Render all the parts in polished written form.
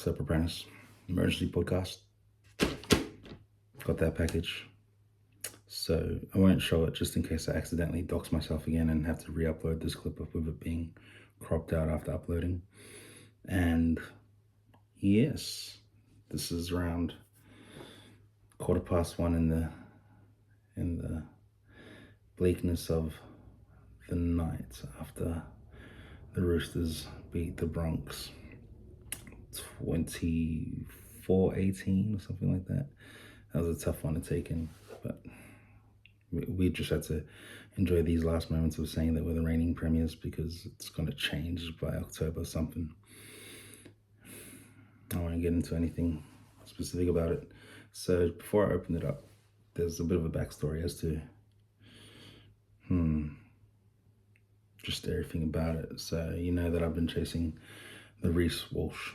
up, Apprentice? Emergency podcast. Got that package. So I won't show it just in case I accidentally dox myself again and have to re-upload this clip with it being cropped out after uploading. And yes, this is around 1:15 in the bleakness of the night after the Roosters beat the Broncos 24-18 or something like that. That was a tough one to take in, but we just had to enjoy these last moments of saying that we're the reigning premiers, because it's going to change by October something. I don't want to get into anything specific about it. So before I open it up, there's a bit of a backstory as to just everything about it. So you know that I've been chasing the Reece Walsh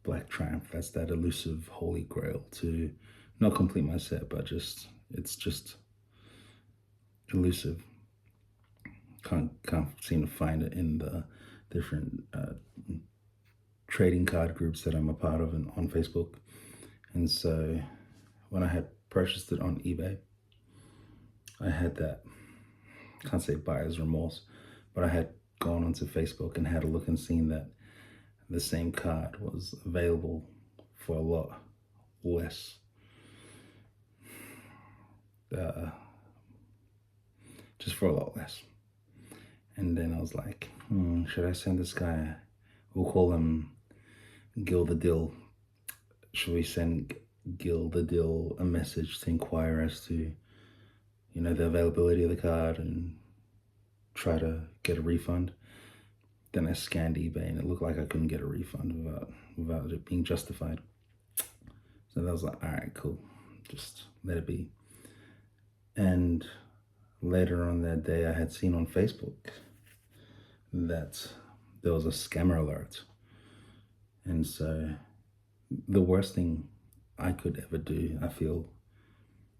Black Triumph. That's that elusive holy grail to not complete my set, but it's just elusive. Can't seem to find it in the different trading card groups that I'm a part of on Facebook. And so when I had purchased it on eBay, I had that, can't say buyer's remorse, but I had gone onto Facebook and had a look and seen that the same card was available for a lot less. Just for a lot less. And then I was like, should I send this guy, we'll call him Gil the Dill, should we send Gil the Dill a message to inquire as to, the availability of the card and try to get a refund? Then I scanned eBay and it looked like I couldn't get a refund without it being justified. So that was like, all right, cool, just let it be. And later on that day, I had seen on Facebook that there was a scammer alert. And so the worst thing I could ever do, I feel,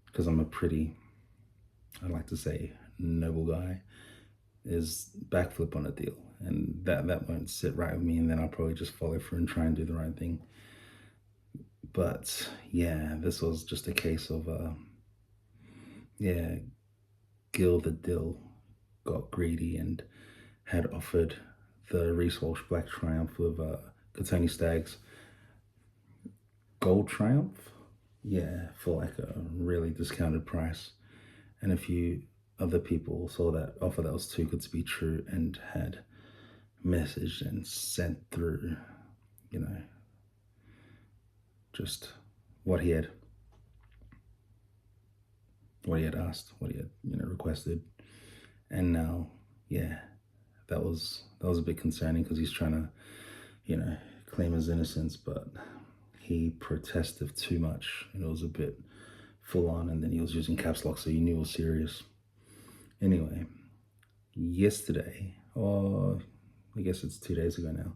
because I'm a pretty, I like to say, noble guy, is backflip on a deal. And that won't sit right with me, and then I'll probably just follow through and try and do the right thing. But yeah, this was just a case of, Gil the Dill got greedy and had offered the Reece Walsh Black Triumph with Katoni Staggs Gold Triumph, for like a really discounted price. And a few other people saw that offer that was too good to be true and had messaged and sent through, just what he had asked, what he had, requested. And now, that was a bit concerning, because he's trying to, claim his innocence, but he protested too much, and it was a bit full on, and then he was using caps lock, so you knew it was serious. Anyway, yesterday, or I guess it's 2 days ago now,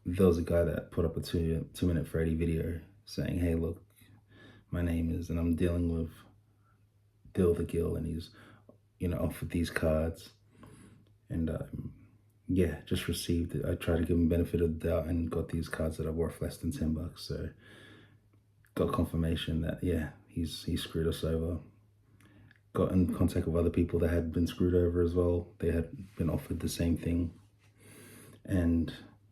there was a guy that put up a 2-minute Freddy video saying, hey, look, my name is, and I'm dealing with Dill the Gill, and he's, offered these cards. And just received it. I tried to give him benefit of the doubt and got these cards that are worth less than $10. So got confirmation that, he screwed us over. Got in contact with other people that had been screwed over as well. They had been offered the same thing. And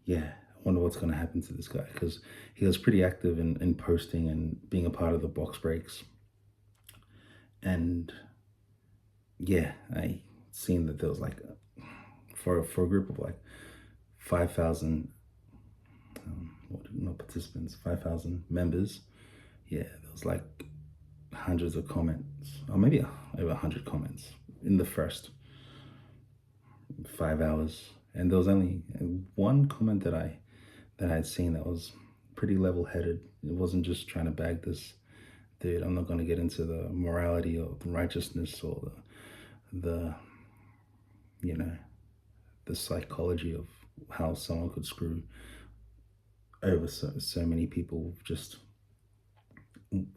I wonder what's going to happen to this guy, because he was pretty active in posting and being a part of the box breaks. And I seen that there was like, for a group of like 5,000, participants, 5,000 members, there was like hundreds of comments, or maybe over 100 comments in the first 5 hours. And there was only one comment that I had seen that was pretty level-headed. It wasn't just trying to bag this dude. I'm not going to get into the morality or the righteousness or the psychology of how someone could screw over so many people with just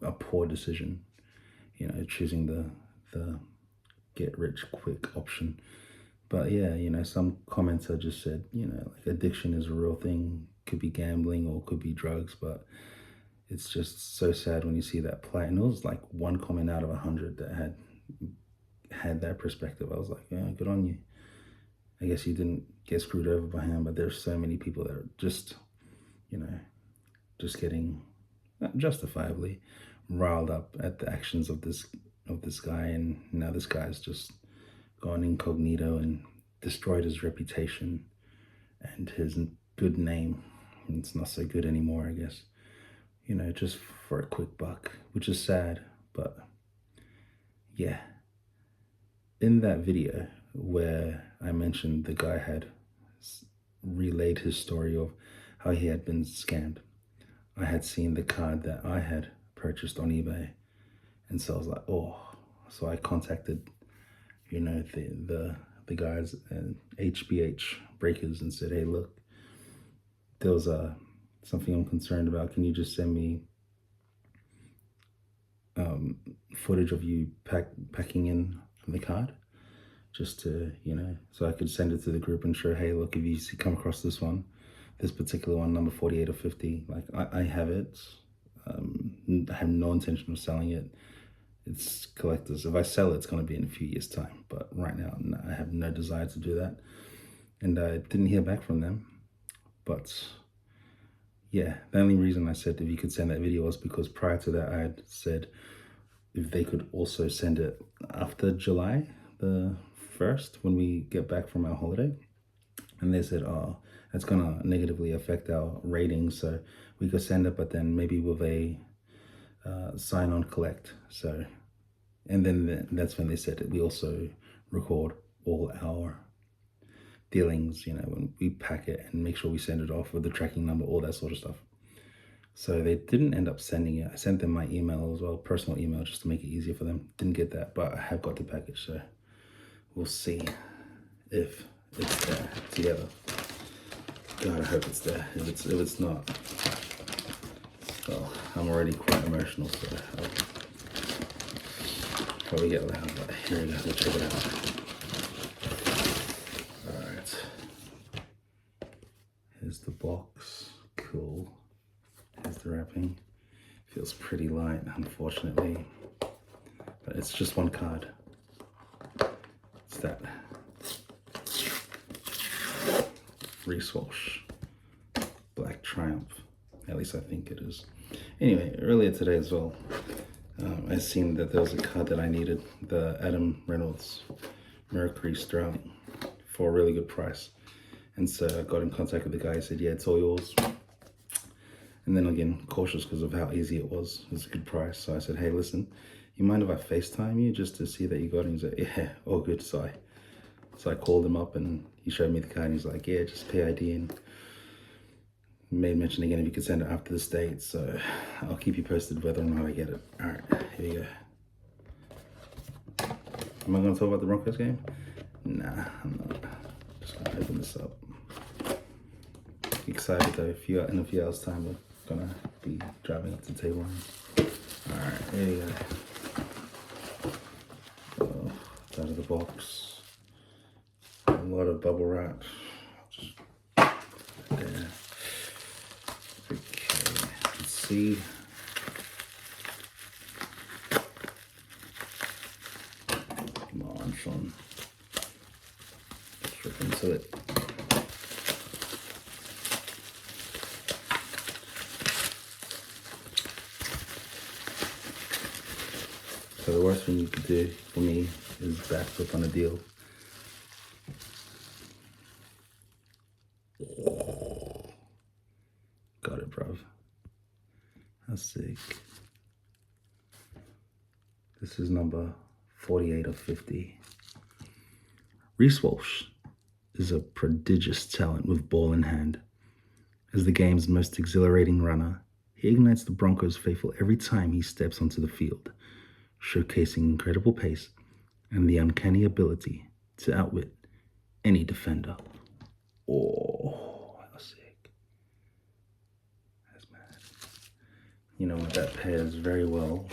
a poor decision, choosing the get rich quick option. But some commenter just said, like, addiction is a real thing. could be gambling or could be drugs, but it's just so sad when you see that plight. And it was like one comment out of 100 that had that perspective. I was like, yeah, good on you. I guess you didn't get screwed over by him, but there's so many people that are just, just getting justifiably riled up at the actions of this guy, and now this guy's just gone incognito and destroyed his reputation and his good name. And it's not so good anymore, I guess. Just for a quick buck, which is sad, but yeah. In that video where I mentioned the guy had relayed his story of how he had been scammed, I had seen the card that I had purchased on eBay, and so I was like, oh. So I contacted, the guys at HBH Breakers and said, hey, look, there was something I'm concerned about. Can you just send me footage of you packing in the card, just to, so I could send it to the group and show, hey, look, if you come across this particular one, number 48 or 50, like I have it. I have no intention of selling it. It's collectors. If I sell it, it's going to be in a few years' time. But right now, I have no desire to do that. And I didn't hear back from them. But yeah, the only reason I said if you could send that video was because prior to that, I had said if they could also send it after July the 1st, when we get back from our holiday. And they said, oh, that's going to negatively affect our ratings. So we could send it, but then maybe with a sign on collect. So, and then that's when they said that we also record all our dealings, when we pack it, and make sure we send it off with the tracking number, all that sort of stuff. So they didn't end up sending it. I sent them my email as well, personal email, just to make it easier for them. Didn't get that, but I have got the package. So we'll see if it's there together. God, I hope it's there. If it's not, well, I'm already quite emotional, so I'll probably get loud, but here we go, we'll check it out. Alright. Here's the box. Cool. Here's the wrapping. Feels pretty light, unfortunately. But it's just one card. It's that Reswash Black Triumph. At least I think it is. Anyway, earlier today as well, I seen that there was a card that I needed, the Adam Reynolds Mercury Sterling, for a really good price. And so I got in contact with the guy. He said, yeah, it's all yours. And then again, cautious because of how easy it was. It was a good price. So I said, hey, listen, you mind if I FaceTime you just to see that you got it? And he's like, yeah, all good. So I called him up and he showed me the card and he's like, yeah, just pay ID, and made mention again if you could send it after the States. So I'll keep you posted whether or not I get it. All right, here you go. Am I going to talk about the Broncos game? Nah, I'm not. Just going to open this up. Excited though. In a few hours time, we're going to be driving up to Taiwan. All right, here you go. It's out of the box. A lot of bubble wrap. Just there. Okay, let's see. Come on, Sean. Let's rip into it. So the worst thing you could do for me is backflip on a deal. Got it, bruv. How sick. This is number 48 of 50. Reece Walsh is a prodigious talent with ball in hand. As the game's most exhilarating runner, he ignites the Broncos' faithful every time he steps onto the field, showcasing incredible pace and the uncanny ability to outwit any defender. Oh, how sick. That's mad. You know what, that pairs very well.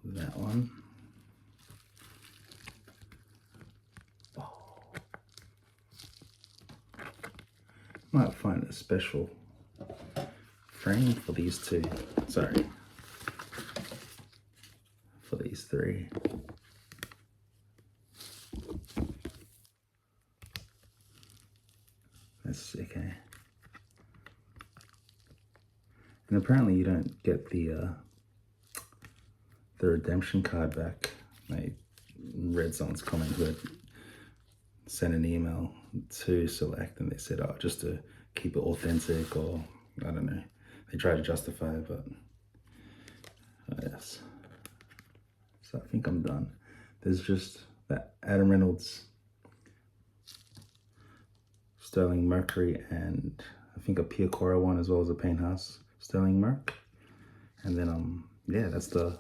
That one. Oh, Might find a special frame for these two. Sorry. For these three. That's sick, eh? And apparently you don't get the redemption card back. I read someone's comment who had sent an email to Select and they said, oh, just to keep it authentic, or I don't know. They try to justify it, but yes. So I think I'm done. There's just that Adam Reynolds, Sterling Mercury, and I think a Pia Cora one, as well as a Payne Haas Sterling Merc. And then yeah, that's the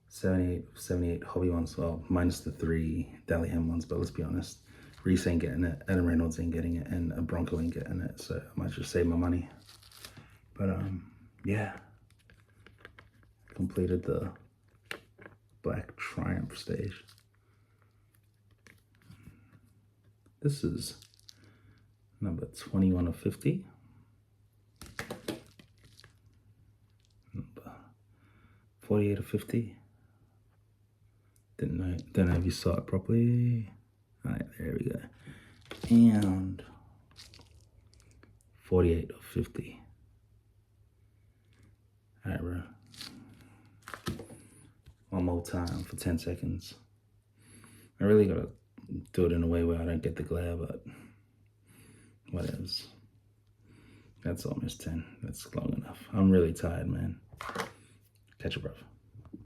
78 hobby ones, well, minus the 3 Dally M ones, but let's be honest, Reese ain't getting it, Adam Reynolds ain't getting it, and a Bronco ain't getting it, so I might just save my money. But yeah, completed the Black Triumph stage. This is number 21 of 50. Number 48 of 50. Don't know if you saw it properly. All right, there we go. And 48 of 50. All right, bro. One more time for 10 seconds. I really gotta do it in a way where I don't get the glare, but whatevs. That's almost 10. That's long enough. I'm really tired, man. Catch you, bro.